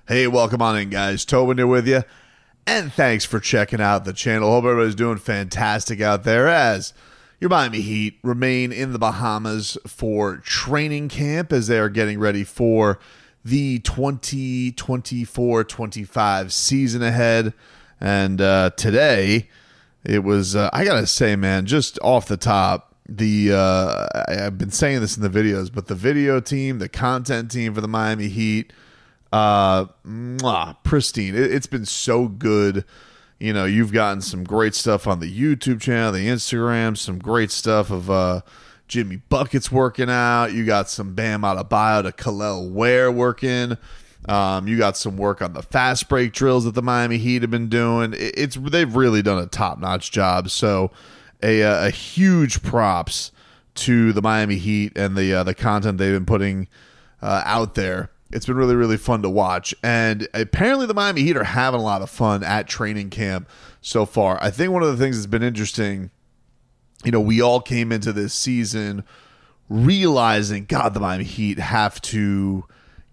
Hey, welcome on in, guys. Tobin here with you, and thanks for checking out the channel. Hope everybody's doing fantastic out there as your Miami Heat remain in the Bahamas for training camp as they are getting ready for the 2024-25 season ahead. And today, it was, I gotta say, man, just off the top, I've been saying this in the videos, but the video team, the content team for the Miami Heat, pristine. It's been so good. You know, you've gotten some great stuff on the YouTube channel, the Instagram, some great stuff of Jimmy Buckets working out. You got some Bam Adebayo to Kel'el Ware working. You got some work on the fast break drills that the Miami Heat have been doing. They've really done a top-notch job. So a huge props to the Miami Heat and the content they've been putting out there. It's been really, really fun to watch. And apparently the Miami Heat are having a lot of fun at training camp so far. I think one of the things that's been interesting, you know, we all came into this season realizing, God, the Miami Heat have to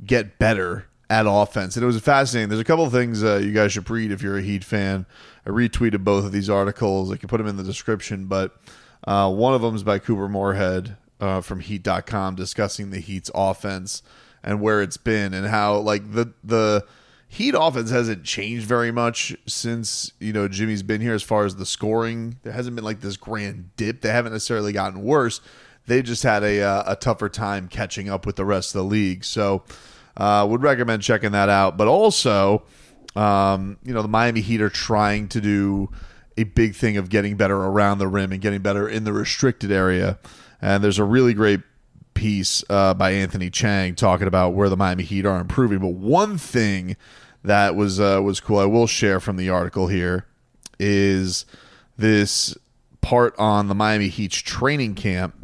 get better at offense. And it was fascinating. There's a couple of things you guys should read if you're a Heat fan. I retweeted both of these articles. I can put them in the description. But one of them is by Cooper Moorhead from Heat.com discussing the Heat's offense and where it's been and how like the Heat offense hasn't changed very much since, you know, Jimmy's been here as far as the scoring. There hasn't been like this grand dip. They haven't necessarily gotten worse. They just had a tougher time catching up with the rest of the league. So would recommend checking that out. But also, you know, the Miami Heat are trying to do a big thing of getting better around the rim and getting better in the restricted area. And there's a really great piece by Anthony Chang talking about where the Miami Heat are improving. But one thing that was cool, I will share from the article here, is this part on the Miami Heat's training camp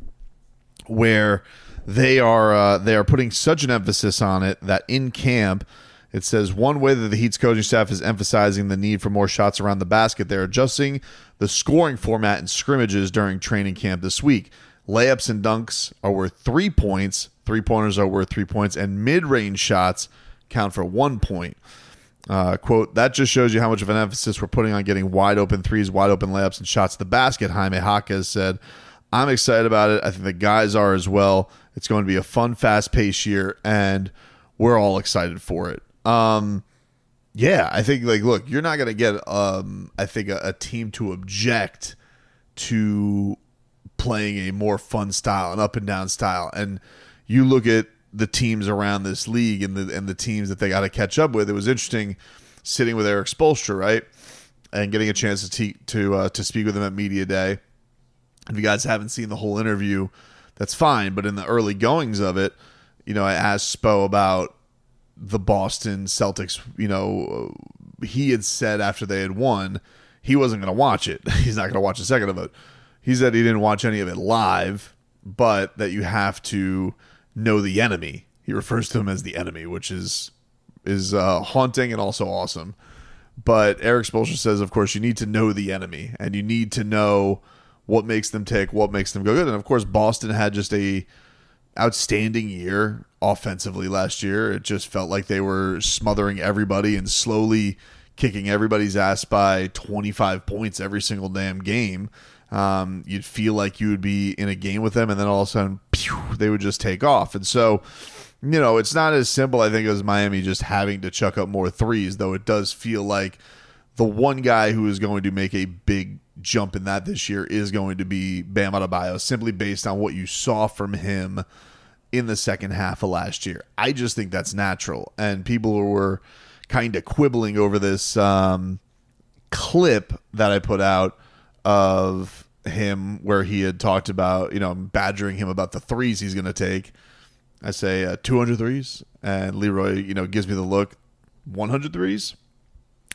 where they are putting such an emphasis on it that in camp, it says one way that the Heat's coaching staff is emphasizing the need for more shots around the basket. They're adjusting the scoring format in scrimmages during training camp this week. Layups and dunks are worth 3 points. Three-pointers are worth 3 points. And mid-range shots count for 1 point. Quote, that just shows you how much of an emphasis we're putting on getting wide-open threes, wide-open layups, and shots to the basket, Jaime Jaquez said. I'm excited about it. I think the guys are as well. It's going to be a fun, fast-paced year, and we're all excited for it. Yeah, I think, like, look, you're not going to get, I think, a team to object to playing a more fun style, an up and down style. And you look at the teams around this league and the teams that they got to catch up with. It was interesting sitting with Eric Spoelstra, right, and getting a chance to speak with him at Media Day. If you guys haven't seen the whole interview, that's fine. But in the early goings of it, you know, I asked Spo about the Boston Celtics. You know, he had said after they had won, he wasn't going to watch it. He's not going to watch a second of it. He said he didn't watch any of it live, but that you have to know the enemy. He refers to him as the enemy, which is haunting and also awesome. But Eric Spoelstra says, of course, you need to know the enemy, and you need to know what makes them tick, what makes them go good. And, of course, Boston had just a outstanding year offensively last year. It just felt like they were smothering everybody and slowly kicking everybody's ass by 25 points every single damn game. You'd feel like you would be in a game with them, and then all of a sudden, pew, they would just take off. And so, you know, it's not as simple, I think, as Miami just having to chuck up more threes, though it does feel like the one guy who is going to make a big jump in that this year is going to be Bam Adebayo, simply based on what you saw from him in the second half of last year. I just think that's natural. And people who were kind of quibbling over this clip that I put out of him where he had talked about, you know, badgering him about the threes he's going to take. I say 200 threes, and Leroy, you know, gives me the look, 100 threes.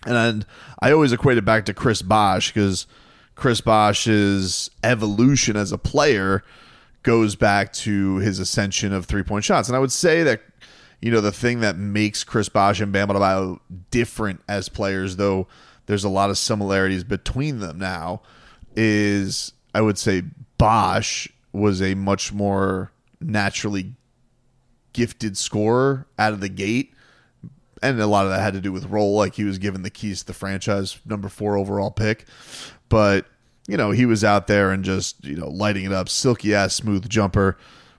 And I always equate it back to Chris Bosh, because Chris Bosh's evolution as a player goes back to his ascension of three-point shots. And I would say that, you know, the thing that makes Chris Bosh and Bam Adebayo different as players, though there's a lot of similarities between them now, is I would say Bosh was a much more naturally gifted scorer out of the gate, and a lot of that had to do with role. Like, he was given the keys to the franchise, number 4 overall pick. But, he was out there and just, lighting it up. Silky ass smooth jumper.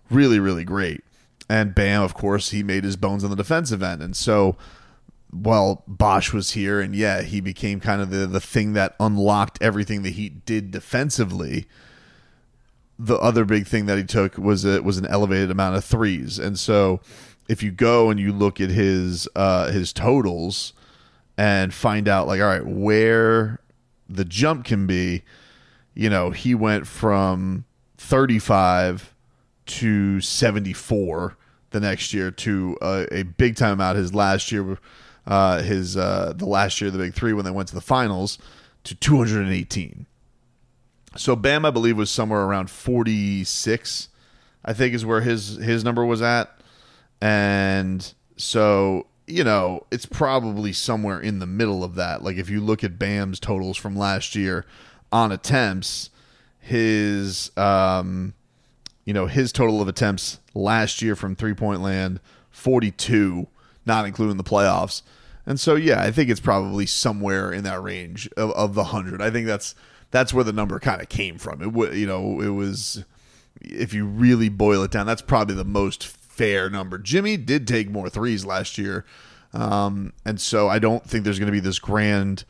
Really, really great. And Bam, of course, he made his bones on the defensive end. And so, while Bosh was here, and he became kind of the thing that unlocked everything the Heat did defensively. The other big thing that he took was an elevated amount of threes. And so if you go and you look at his totals and find out, like, all right, where the jump can be, he went from 35 to 74 the next year to a big time out his last year, the last year of the Big Three when they went to the finals, to 218. So Bam, I believe, was somewhere around 46, I think is where his number was at. And so, it's probably somewhere in the middle of that. Like, if you look at Bam's totals from last year on attempts, his total of attempts last year from three-point land, 42, not including the playoffs. And so, I think it's probably somewhere in that range of the 100. I think that's where the number kind of came from. It was, if you really boil it down, that's probably the most fair number. Jimmy did take more threes last year. And so I don't think there's going to be this grand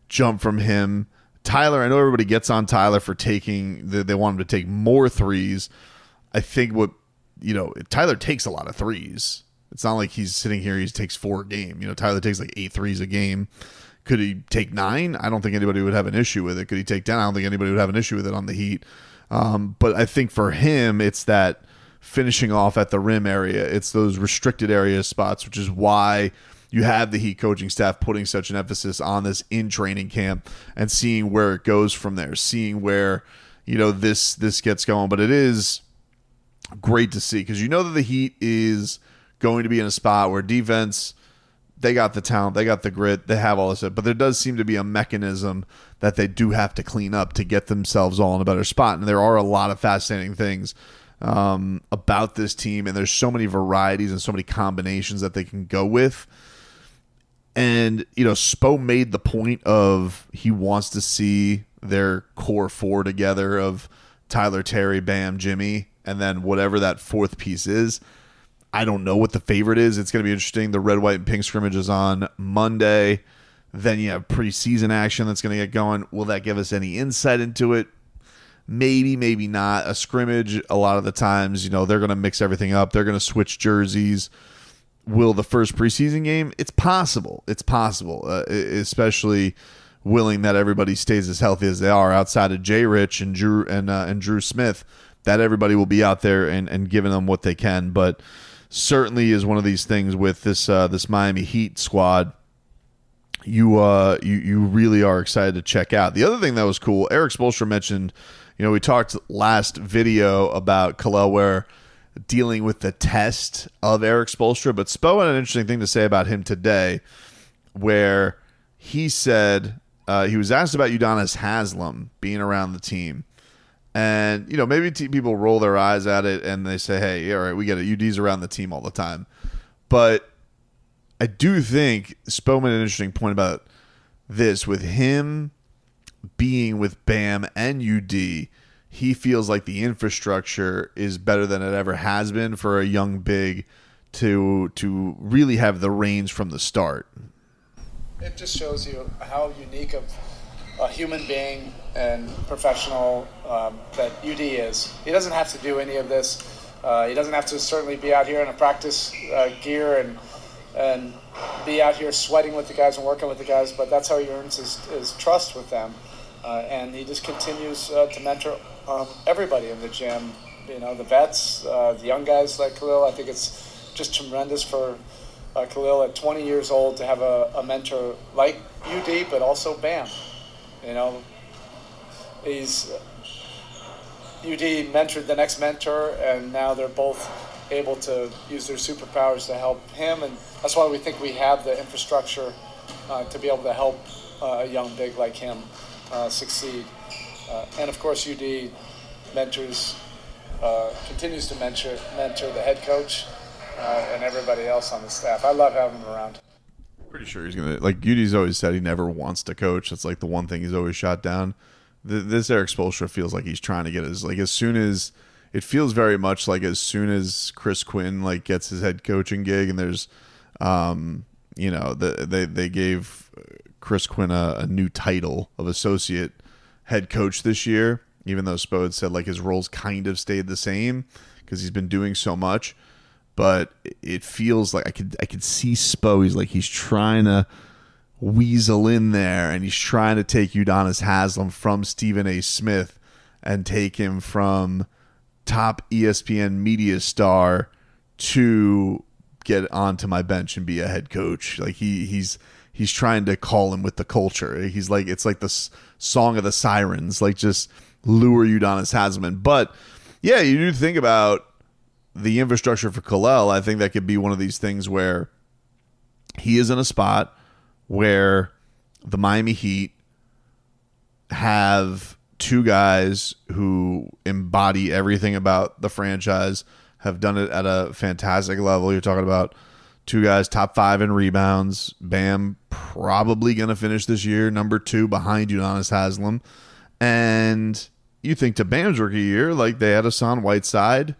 jump from him. Tyler, I know everybody gets on Tyler for they want him to take more threes. I think Tyler takes a lot of threes. It's not like he's sitting here, he takes 4 a game. Tyler takes like 8 threes a game. Could he take 9? I don't think anybody would have an issue with it. Could he take 10? I don't think anybody would have an issue with it on the Heat. But I think for him, it's that finishing off at the rim area. It's those restricted area spots, which is why you have the Heat coaching staff putting such an emphasis on this in training camp and seeing where it goes from there, seeing where, this gets going. But it is great to see, because that the Heat is going to be in a spot where defense, they got the talent, they got the grit, they have all this stuff, but there does seem to be a mechanism that they do have to clean up to get themselves all in a better spot. And there are a lot of fascinating things about this team, and there's so many varieties and so many combinations that they can go with. And, Spo made the point of he wants to see their core 4 together of Tyler, Terry, Bam, Jimmy, and then whatever that 4th piece is. I don't know what the favorite is. It's going to be interesting. The red, white, and pink scrimmage is on Monday. Then you have preseason action that's going to get going. Will that give us any insight into it? Maybe, maybe not. A scrimmage, a lot of the times, they're going to mix everything up. They're going to switch jerseys. Will the first preseason game? It's possible. It's possible, especially willing that everybody stays as healthy as they are outside of Jay Rich and Drew Smith, that everybody will be out there and giving them what they can. But certainly is one of these things with this Miami Heat squad you really are excited to check out. The other thing that was cool, Eric Spoelstra mentioned, we talked last video about Kel'el Ware dealing with the test of Eric Spoelstra, but Spo had an interesting thing to say about him today, where he said he was asked about Udonis Haslem being around the team. And, maybe people roll their eyes at it and they say, hey, all right, we get it. UD's around the team all the time. But I do think Spo made an interesting point about this. With him being with Bam and UD, he feels like the infrastructure is better than it ever has been for a young big to really have the reins from the start. It just shows you how unique of a human being and professional that UD is. He doesn't have to do any of this. He doesn't have to certainly be out here in a practice gear and be out here sweating with the guys and working with the guys, but that's how he earns his trust with them. And he just continues to mentor everybody in the gym. The vets, the young guys like Kel'el. I think it's just tremendous for Kel'el at 20 years old to have a mentor like UD, but also Bam. He's UD mentored the next mentor, and now they're both able to use their superpowers to help him, and that's why we think we have the infrastructure to be able to help a young big like him succeed. And of course, UD continues to mentor the head coach and everybody else on the staff. I love having him around. Pretty sure he's gonna, like Udy's always said, he never wants to coach. That's like the one thing he's always shot down. This Eric Spoelstra feels like he's trying to get his, like, as soon as it feels very much like as soon as Chris Quinn like gets his head coaching gig, and there's they gave Chris Quinn a new title of associate head coach this year, even though Spo had said like his roles kind of stayed the same because he's been doing so much. But it feels like I could see Spo. He's trying to weasel in there, and he's trying to take Udonis Haslem from Stephen A. Smith and take him from top ESPN media star to get onto my bench and be a head coach. Like he's trying to call him with the culture. He's like, it's like the song of the sirens, like just lure Udonis Haslem in. But yeah, you do think about the infrastructure for Kel'el. I think that could be one of these things where he is in a spot where the Miami Heat have two guys who embody everything about the franchise, have done it at a fantastic level. You're talking about two guys top 5 in rebounds. Bam probably going to finish this year number 2 behind Udonis Haslem. And you think to Bam's rookie year, like they had Hassan Whiteside,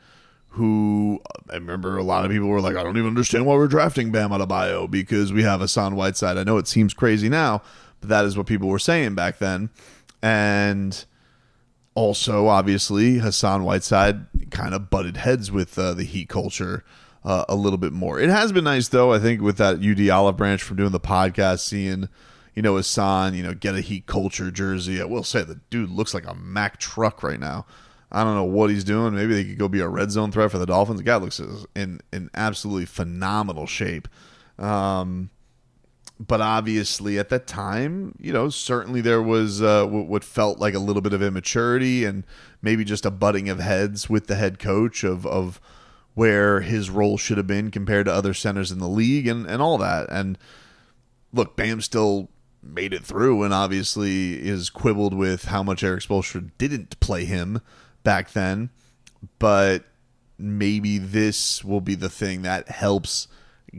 who I remember a lot of people were like, I don't even understand why we're drafting Bam Adebayo because we have Hassan Whiteside. I know it seems crazy now, but that is what people were saying back then. And also, obviously, Hassan Whiteside kind of butted heads with the Heat culture a little bit more. It has been nice, though, I think, with that UD Olive Branch from doing the podcast, seeing, Hassan, get a Heat culture jersey. I will say the dude looks like a Mack truck right now. I don't know what he's doing. Maybe they could go be a red zone threat for the Dolphins. The guy looks in absolutely phenomenal shape. But obviously at that time, certainly there was what felt like a little bit of immaturity and maybe just a butting of heads with the head coach of where his role should have been compared to other centers in the league and all that. And look, Bam still made it through and obviously is quibbled with how much Eric Spoelstra didn't play him back then, but maybe this will be the thing that helps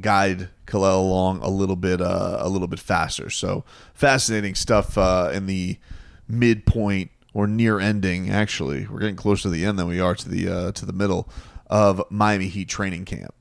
guide Kel'el along a little bit faster. So fascinating stuff in the midpoint or near ending. Actually, we're getting closer to the end than we are to the middle of Miami Heat training camp.